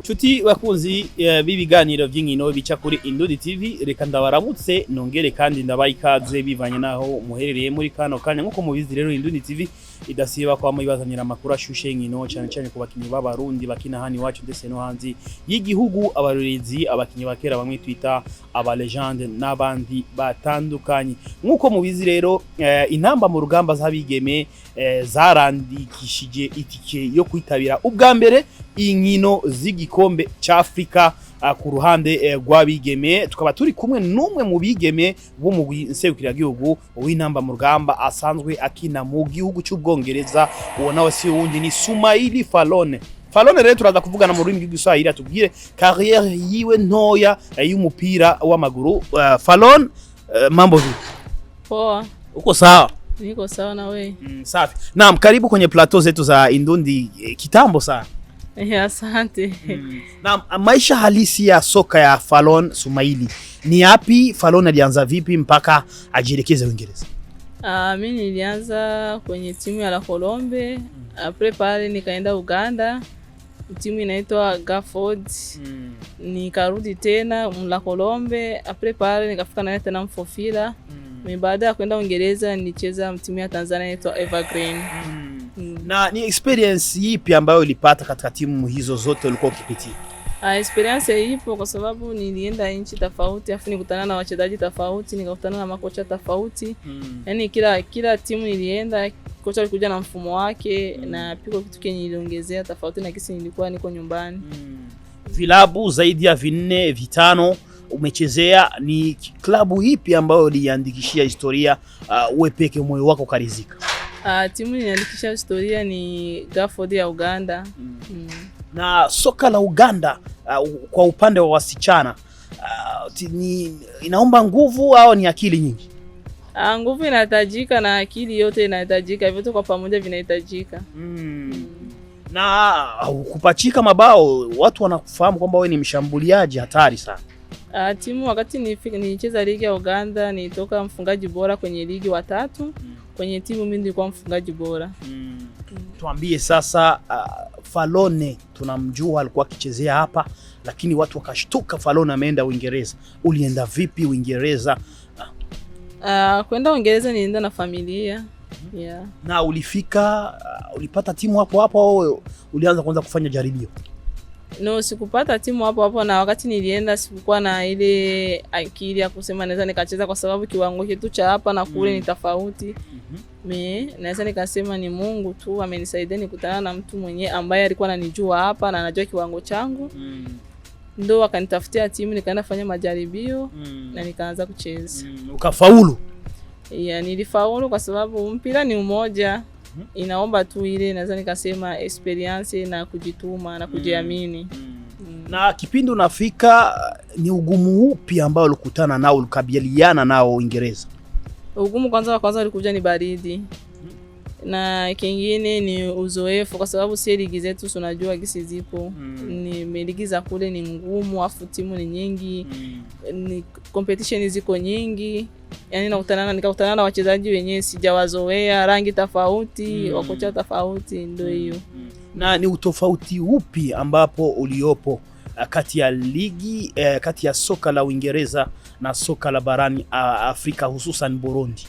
Chuti bakunzi b'ibiganiro by'inkino bica kuri Indundi TV, reka ndabaramutse nongere kandi ndabaye ikaze bivanye naho muherereye muri kano kanya. Nkuko mubizi rero Indundi TV idasiba kwa mubazanira makuru ashushe nkino cyane cyane ku bakinyi b'abarundi bakina hani wacu ndetse no hanzi y'igihugu, abarorezi, abakinyi bakera bamwe twita aba legende n'abandi batandukanye. Nkuko mubizi rero intamba mu rugamba z'abigeme zarandikishije itike yo kwitabira ubwa mbere inkino z'igikombe cy'Afrika ku ruhande rw'abigeme. Tukaba turi kumwe n'umwe mu bigeme bo mu nserukira gihugu w'intamba mu rugamba asanzwe akina mu gihugu cy'ubwongereza, uwo nawe si wundi ni Sumaili Falone. Falone rero turaza kuvugana mu rurimi rw'Igiswahili atubwire carrière yiwe ntoya y'umupira w'amaguru. Falone, mambo vipi? Poa. Uko sawa? Niko sawa na wewe? Safi. Naam, karibu kwenye plateau zetu za Indundi. Kitambo sana. Asante. Na maisha halisi ya soka ya Falone Sumaili ni yapi? Falone alianza vipi mpaka ajielekeze Uingereza? Mimi nilianza kwenye timu ya La Colombe, après pale nikaenda Uganda, timu inaitwa Gafford. Nikarudi tena La Colombe, après pale nikafika na tena Mfofila. Baada ya kwenda Uingereza nilicheza timu ya Tanzania inaitwa Evergreen. Na ni experience ipi ambayo ulipata katika timu hizo zote ulikuwa ukipitia? Experience ipo kwa sababu nilienda nchi tofauti, afu nikutana na wachezaji tofauti, nikakutana na makocha tofauti. Yaani kila timu nilienda, kocha alikuja na mfumo wake na piko kitu kenye niliongezea tofauti na kisi nilikuwa niko nyumbani. Vilabu zaidi ya 4 5 umechezea, ni klabu ipi ambayo uliandikishia historia uwe peke moyo wako karizika? Timu niliandikisha historia ni Gafford ya Uganda. Na soka la Uganda kwa upande wa wasichana inaomba nguvu au ni akili nyingi? Nguvu inahitajika na akili yote inahitajika, vyote kwa pamoja vinahitajika. Na kupachika mabao, watu wanakufahamu kwamba wewe ni mshambuliaji hatari sana. Timu wakati nilicheza ligi ya Uganda nilitoka mfungaji bora kwenye ligi wa 3. Kwenye timu mimi nilikuwa mfungaji bora. Tuambie sasa, Falone tunamjua alikuwa akichezea hapa, lakini watu wakashtuka Falone ameenda Uingereza. Ulienda vipi Uingereza? Kwenda Uingereza nilienda na familia. Yeah. Na ulifika ulipata timu hapo hapo au ulianza kwanza kufanya jaribio? No, sikupata timu hapo hapo, na wakati nilienda sikukuwa na ile akili ya kusema naweza nikacheza kwa sababu kiwango chetu cha hapa na kule ni tofauti. Naweza nikasema ni Mungu tu amenisaidia nikutana na mtu mwenye ambaye alikuwa ananijua hapa na anajua kiwango changu. Ndio akanitafutia timu, nikaenda fanya majaribio na nikaanza kucheza. Ukafaulu? Yeah, nilifaulu kwa sababu mpira ni umoja. Inaomba tu ile naweza nikasema experience na kujituma na kujiamini. Na kipindi unafika ni ugumu upi ambao ulikutana nao, ulikabiliana nao Uingereza? Ugumu kwanza ulikuja ni baridi. Na kingine ni uzoefu kwa sababu si ligi zetu tunajua gisi zipo. Ni ligi za kule ni ngumu, afu timu ni nyingi. Ni competition ziko nyingi. Yaani nikakutana na wachezaji wenyewe sijawazoea, rangi tofauti, wakocha tofauti, ndio hiyo. Na ni utofauti upi ambapo uliopo kati ya ligi kati ya soka la Uingereza na soka la barani Afrika hususan Burundi?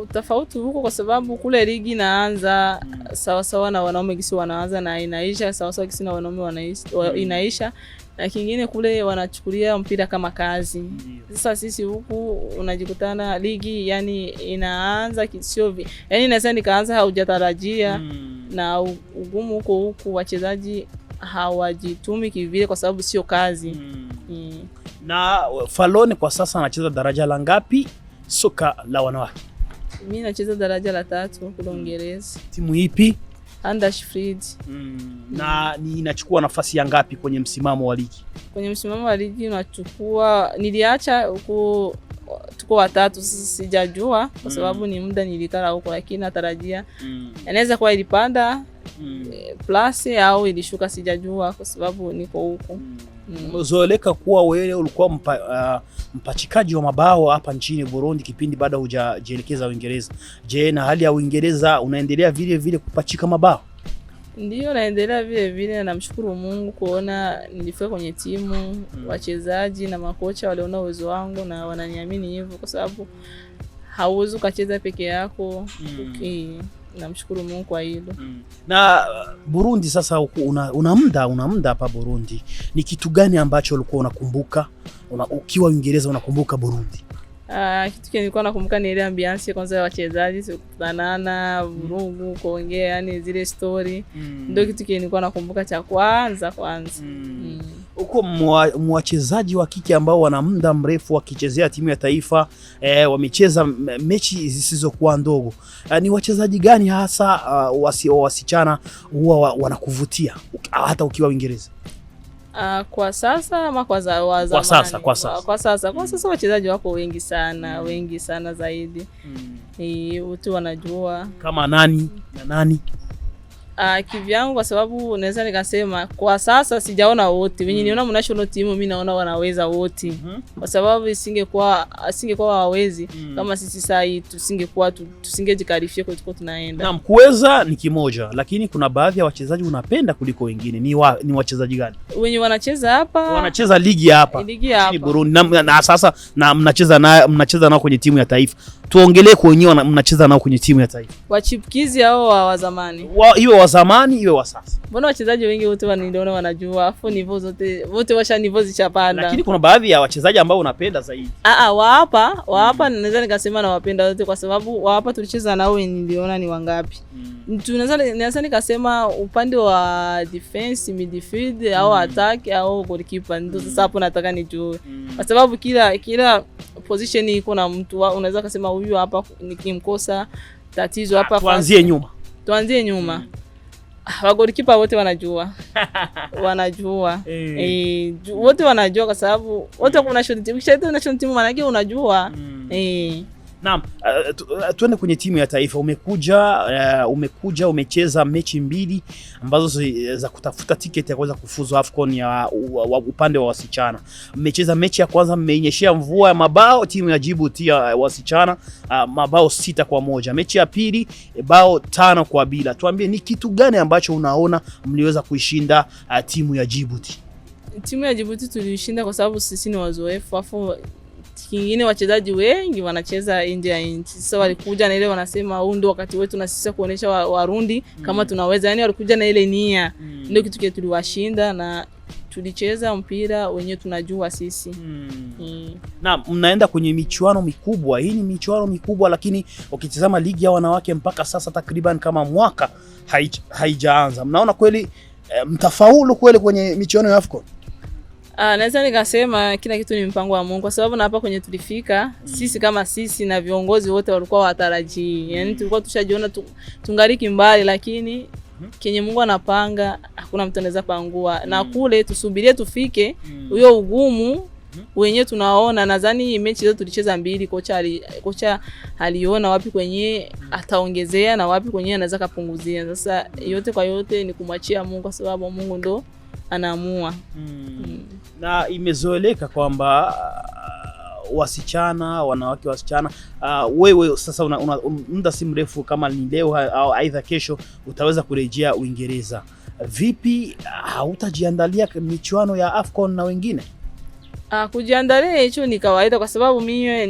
Utofauti huko kwa sababu kule ligi inaanza sawa sawa na wanaume gisi wanaanza na inaisha sawa sawa gisi na wanaume inaisha. Na kingine kule wanachukulia mpira kama kazi. Sasa sisi huku unajikutana ligi yani inaanza kisiovi. Yani naweza nikaanza haujatarajia. Na ugumu huku wachezaji hawajitumi kivile kwa sababu sio kazi. Na Falone kwa sasa anacheza daraja la ngapi soka la wanawake? Mimi nacheza daraja la 3 kule Uingereza. Timu ipi? Huddersfield. Na ni inachukua nafasi ya ngapi kwenye msimamo wa ligi? Kwenye msimamo wa ligi unachukua, niliacha huko tuko watatu, sasa sijajua kwa sababu ni muda nilikala huko, lakini natarajia inaweza kuwa ilipanda plus au ilishuka, sijajua kwa sababu niko huko. Umezoeleka kuwa wewe ulikuwa mpachikaji wa mabao hapa nchini Burundi kipindi baada hujajielekeza Uingereza. Je, na hali ya Uingereza unaendelea vile vile kupachika mabao? Ndio naendelea vile vile, namshukuru Mungu kuona nilifika kwenye timu, wachezaji na makocha waliona uwezo wangu na wananiamini hivyo, kwa sababu hauwezi kucheza peke yako. Namshukuru Mungu kwa hilo. Na Burundi sasa una muda hapa Burundi. Ni kitu gani ambacho ulikuwa unakumbuka ukiwa Uingereza unakumbuka Burundi? Kitu kile nilikuwa nakumbuka ni ile ambiance kwanza ya wachezaji, kutanana, vurugu, kuongea, yani zile story. Ndio kitu kile nilikuwa nakumbuka cha kwanza. Uko mwachezaji wa kike ambao wana muda mrefu wakichezea timu ya taifa, wamecheza mechi zisizokuwa ndogo. Ni wachezaji gani hasa wasichana huwa wanakuvutia hata ukiwa Uingereza? Kwa sasa ama kwa zamani? Kwa sasa wachezaji wako wengi sana zaidi. Wote wanajua. Kama nani na nani? Kivyangu, kwa sababu naweza nikasema kwa sasa sijaona wote. Wenye niona national team mimi naona wanaweza wote. Kwa sababu asingekuwa hawawezi kama sisi sasa tusingejikarifia kwa tunaenda. Na kuweza ni kimoja, lakini kuna baadhi ya wachezaji unapenda kuliko wengine. Ni wachezaji gani? Wenye wanacheza hapa. Wanacheza ligi hapa. Ni Burundi. Na sasa mnacheza nao kwenye timu ya taifa. Tuongelee kwa wenyewe mnacheza nao kwenye timu ya taifa. Wachipukizi au wa zamani? Iwe wa zamani iwe wa sasa. Mbona wachezaji wengi wote wanaona wanajua, afu nivo zote wote washa nivo zichapanda. Lakini kuna baadhi ya wachezaji ambao unapenda zaidi. Wa hapa naweza nikasema na wapenda wote, kwa sababu wa hapa tulicheza nao niliona ni wangapi. Naweza nikasema upande wa defense, midfield au attack au goalkeeper, ndio sasa hapo nataka nijue. Kwa sababu kila position iko na mtu, unaweza kusema huyu hapa nikimkosa tatizo hapa. Tuanzie nyuma. Wa goalkeeper wote wanajua. Wote wanajua, kwa sababu wote kuna national team. Kisha national team maana yake unajua. Naam, tuende kwenye timu ya taifa. Umekuja umecheza mechi 2 ambazo za kutafuta tiketi ya kuweza kufuzu AFCON ya upande wa wasichana. Mmecheza mechi ya kwanza, mmeinyeshea mvua ya mabao timu ya Djibouti ya wasichana, mabao 6-1. Mechi ya pili bao 5-0. Tuambie ni kitu gani ambacho unaona mliweza kuishinda timu ya Djibouti? Timu ya Djibouti tulishinda kwa sababu sisi ni wazoefu, afu kingine wachezaji wengi wanacheza nje ya nchi. Sasa walikuja na ile wanasema huu ndio wakati wetu na sisi kuonesha Warundi kama tunaweza. Yani walikuja na ile nia. Ndio kitu kile tuliwashinda na tulicheza mpira wenyewe tunajua sisi. Na mnaenda kwenye michuano mikubwa. Hii ni michuano mikubwa, lakini ukitazama ligi ya wanawake mpaka sasa takriban kama mwaka haijaanza. Mnaona kweli mtafaulu kweli kwenye michuano ya AFCON? Naweza nikasema kila kitu ni mpango wa Mungu, kwa sababu na hapa kwenye tulifika sisi kama sisi na viongozi wote walikuwa watarajii. Yani tulikuwa tushajiona tungaliki mbali, lakini kenye Mungu anapanga hakuna mtu anaweza pangua. Na kule tusubirie tufike huyo ugumu wenyewe tunaona. Nadhani mechi zote tulicheza 2, kocha aliona wapi kwenye ataongezea na wapi kwenye anaweza kupunguzia. Sasa yote kwa yote ni kumwachia Mungu, kwa sababu Mungu ndo anaamua. Na imezoeleka kwamba wanawake wasichana, wewe sasa muda si mrefu kama ni leo au aidha kesho utaweza kurejea Uingereza. Vipi, hautajiandalia michuano ya AFCON na wengine? Kujiandalia hicho ni kawaida, kwa sababu mimi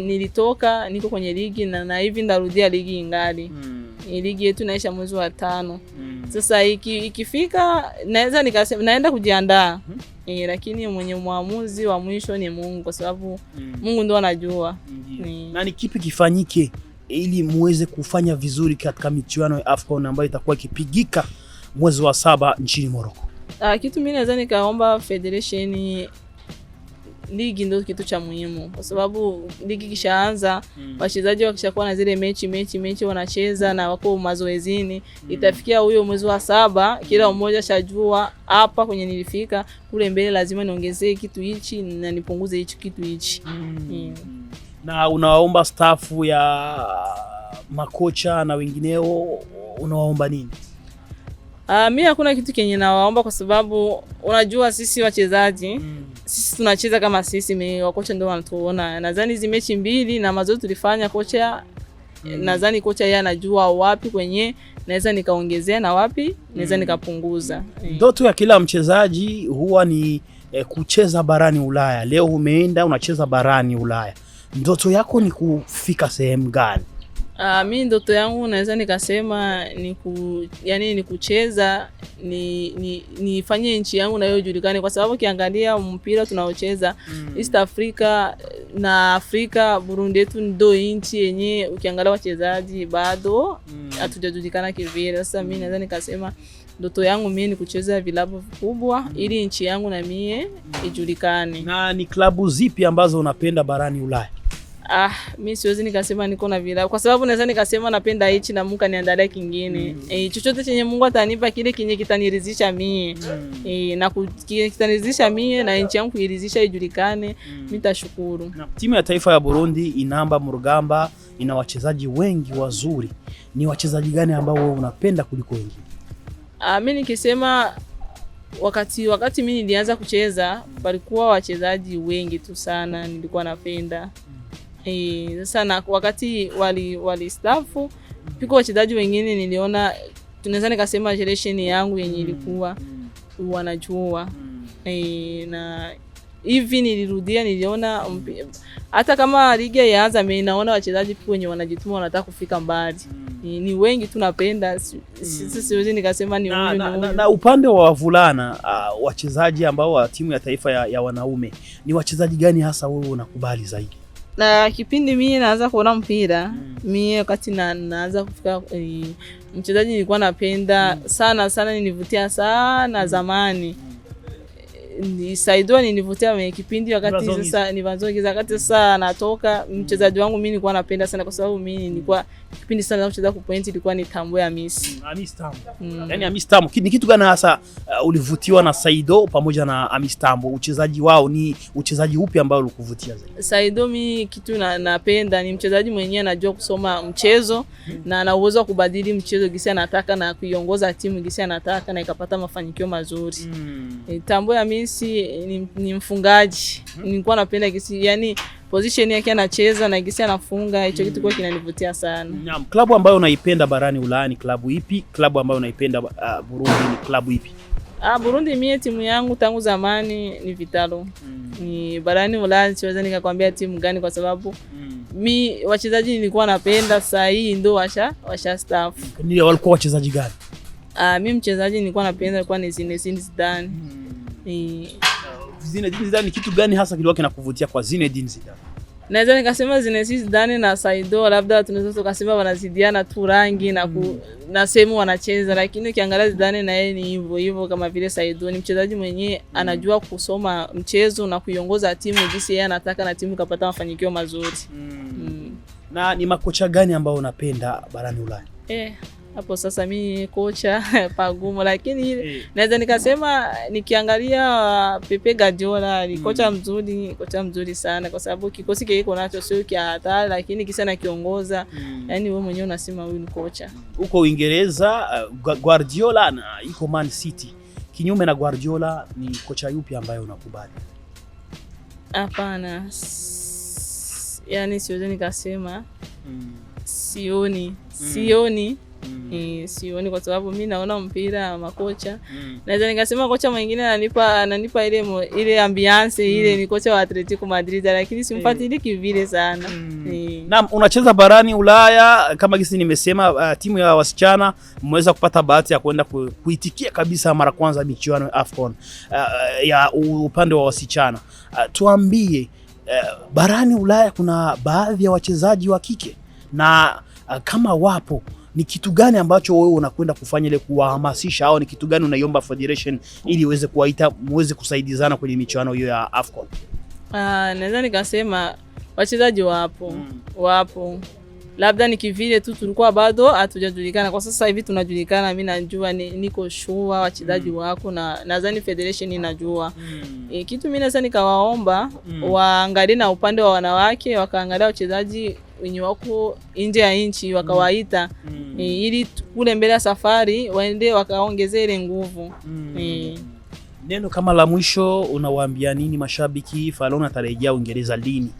niko kwenye ligi na hivi ndarudia ligi ingali. Ligi yetu inaisha mwezi wa 5. Sasa ikifika naweza nikasema naenda kujiandaa. Lakini mwenye muamuzi wa mwisho ni Mungu, kwa sababu Mungu ndo anajua. Na ni kipi kifanyike ili muweze kufanya vizuri katika michuano ya AFCON ambayo itakuwa ikipigika mwezi wa 7 nchini Morocco? Kitu mimi naweza nikaomba federation, ligi ndio kitu cha muhimu, kwa sababu ligi kishaanza, wachezaji wakishakuwa na zile mechi wanacheza na wako mazoezini, itafikia huyo mwezi wa 7 kila mmoja shajua hapa kwenye nilifika, kule mbele lazima niongezee kitu hichi na nipunguze hichi kitu hichi. Na unawaomba stafu ya makocha na wengineo, unawaomba nini? Mimi hakuna kitu kenye nawaomba, kwa sababu unajua sisi wachezaji sisi tunacheza kama sisi, wakocha ndio wanatuona. Nadhani hizo mechi 2 na mazoezi tulifanya, kocha nadhani kocha yeye anajua wapi kwenye naweza nikaongezea na wapi naweza nikapunguza. Ndoto ya kila mchezaji huwa ni kucheza barani Ulaya. Leo umeenda unacheza barani Ulaya. Ndoto yako ni kufika sehemu gani? Mimi ndoto yangu naweza nikasema ni kucheza nifanye nchi yangu na ijulikane, kwa sababu kiangalia mpira tunaocheza East Africa na Afrika, Burundi yetu ndio nchi yenye ukiangalia wachezaji bado hatujajulikana kivile. Sasa mimi naweza nikasema ndoto yangu mimi ni kucheza vilabu vikubwa ili nchi yangu na mie ijulikane. Na ni klabu zipi ambazo unapenda barani Ulaya? Mimi siwezi nikasema niko na vilabu, kwa sababu naweza nikasema napenda hichi na Mungu aniandalia kingine. Chochote chenye Mungu atanipa kile kinye kitaniridhisha mie. Na kitaniridhisha mie na nchi yangu kuiridhisha ijulikane, nitashukuru. Timu ya taifa ya Burundi inamba murugamba, ina wachezaji wengi wazuri. Ni wachezaji gani ambao wewe unapenda kuliko wengine? Mimi nikisema wakati mimi nilianza kucheza palikuwa wachezaji wengi tu sana nilikuwa napenda. Sasa wakati wali staafu piko wachezaji wengine niliona tunaweza nikasema generation yangu yenye ilikuwa wanajua. Na hivi nilirudia niliona hata kama ligi yaanza mimi naona wachezaji pia wenye wanajituma wanataka kufika mbali. Ni wengi tunapenda, siwezi nikasema ni huyu na upande wa wavulana, wachezaji ambao wa timu ya taifa ya wanaume ni wachezaji gani hasa wewe unakubali zaidi? Na kipindi mimi naanza kuona mpira, mimi wakati naanza kufika mchezaji nilikuwa napenda sana nilivutia sana zamani. Ni Saido nilivutia mwenye kipindi wakati sasa Ntibazonkiza wakati sasa natoka mchezaji wangu mimi nilikuwa napenda sana, kwa sababu mimi nilikuwa kipindi sana kucheza kwa point ilikuwa ni tambo ya Miss. Yaani Amistambo ni kitu gani hasa ulivutiwa na Saido pamoja na Amistambo? Uchezaji wao ni uchezaji upi ambao ulikuvutia zaidi? Saido mimi kitu napenda ni mchezaji mwenyewe anajua kusoma mchezo na ana uwezo wa kubadili mchezo gisi anataka na kuiongoza timu gisi anataka na ikapata mafanikio mazuri. Tambo ya Miss ni mfungaji. Nilikuwa napenda gisi, yani position yake anacheza na gisi anafunga, hicho kitu kwa kinanivutia sana. Naam, klabu ambayo unaipenda barani Ulaya ni klabu ipi? Klabu ambayo unaipenda Burundi ni klabu ipi? Burundi mie timu yangu tangu zamani ni Vitalo. Ni barani Ulaya siwezi nikakwambia timu gani, kwa sababu mi wachezaji nilikuwa napenda saa hii ndio washa staff. Ni walikuwa wachezaji gani? Mimi mchezaji nilikuwa napenda kwa ni Zinedine Zidane. Zinedine Zidane, kitu gani hasa kilikuwa kinakuvutia kwa Zinedine Zidane? Naweza nikasema Zinedine Zidane na Saido labda tunaweza tukasema wanazidiana tu rangi na sehemu wanacheza, lakini ukiangalia Zidane na yeye ni hivyo kama vile Saido. Ni mchezaji mwenyewe anajua kusoma mchezo na kuiongoza timu jinsi yeye anataka na timu kapata mafanikio mazuri. Na ni makocha gani ambao unapenda barani Ulaya? Hapo sasa mimi kocha pagumu, lakini naweza nikasema nikiangalia Pepe Guardiola ni kocha mzuri sana, kwa sababu kikosi kile kiko nacho sio kia hatari, lakini kisa na kiongoza, yani wewe mwenyewe unasema huyu ni kocha. Huko Uingereza Guardiola na iko Man City. Kinyume na Guardiola ni kocha yupi ambaye unakubali? Hapana. Yani siwezi nikasema sioni. Sioni, kwa sababu mimi naona mpira makocha. Naweza nikasema kocha mwingine ananipa ile ambiance ile ni kocha wa Atletico Madrid, lakini simfuatilii kivile sana. Naam, unacheza barani Ulaya kama gisi nimesema, timu ya wasichana mmeweza kupata bahati ya kwenda kuitikia kabisa mara kwanza michuano ya AFCON ya upande wa wasichana. Tuambie, barani Ulaya kuna baadhi ya wachezaji wa kike, na kama wapo ni kitu gani ambacho wewe unakwenda kufanya ile kuwahamasisha, au ni kitu gani unaiomba federation ili iweze kuwaita muweze kusaidizana kwenye michuano hiyo ya AFCON? Naweza nikasema wachezaji wapo. Labda ni kivile tu tulikuwa bado hatujajulikana. Kwa sasa hivi tunajulikana, mimi najua niko sure wachezaji wako na nadhani federation inajua. Kitu mimi naweza nikawaomba waangalie na upande wa wanawake, wakaangalia wachezaji wenye wako nje ya nchi wakawaita ili kule mbele ya safari waende wakaongezea ile nguvu. Neno kama la mwisho unawaambia nini mashabiki? Falona atarejea Uingereza lini?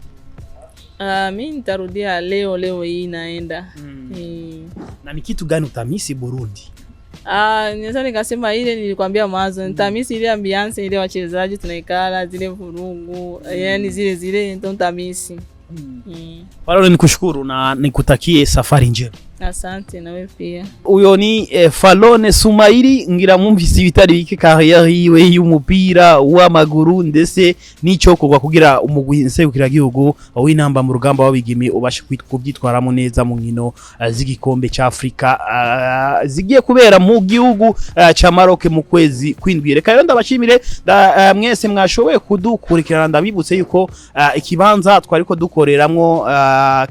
Mimi nitarudia leo hii naenda. Na ni kitu gani utamisi Burundi? Naweza nikasema ile nilikwambia mwanzo, nitamisi ile ambiance ile wachezaji tunaikala zile vurugu, yani zile ndio nitamisi. Wala nikushukuru na nikutakie safari njema. Asante nawe pia. Uyo ni Falone Sumaili ngira mumvise ibitari bike carrière yiwe y'umupira w'amaguru ndetse n'icoko kwa kugira umugwi nsekukira gihugu w'inamba mu rugamba wabigimi ubashe kubyitwaramo neza mu nkino z'igikombe ca Afrika zigiye kubera mu gihugu ca Maroc mu kwezi kwindwi. Reka rero ndabashimire mwese mwashoboye kudukurikirana, ndabibutse yuko ikibanza twariko dukoreramwo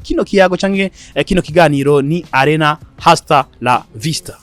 kino kiyago canke kino kiganiro ni Arena. Hasta la vista.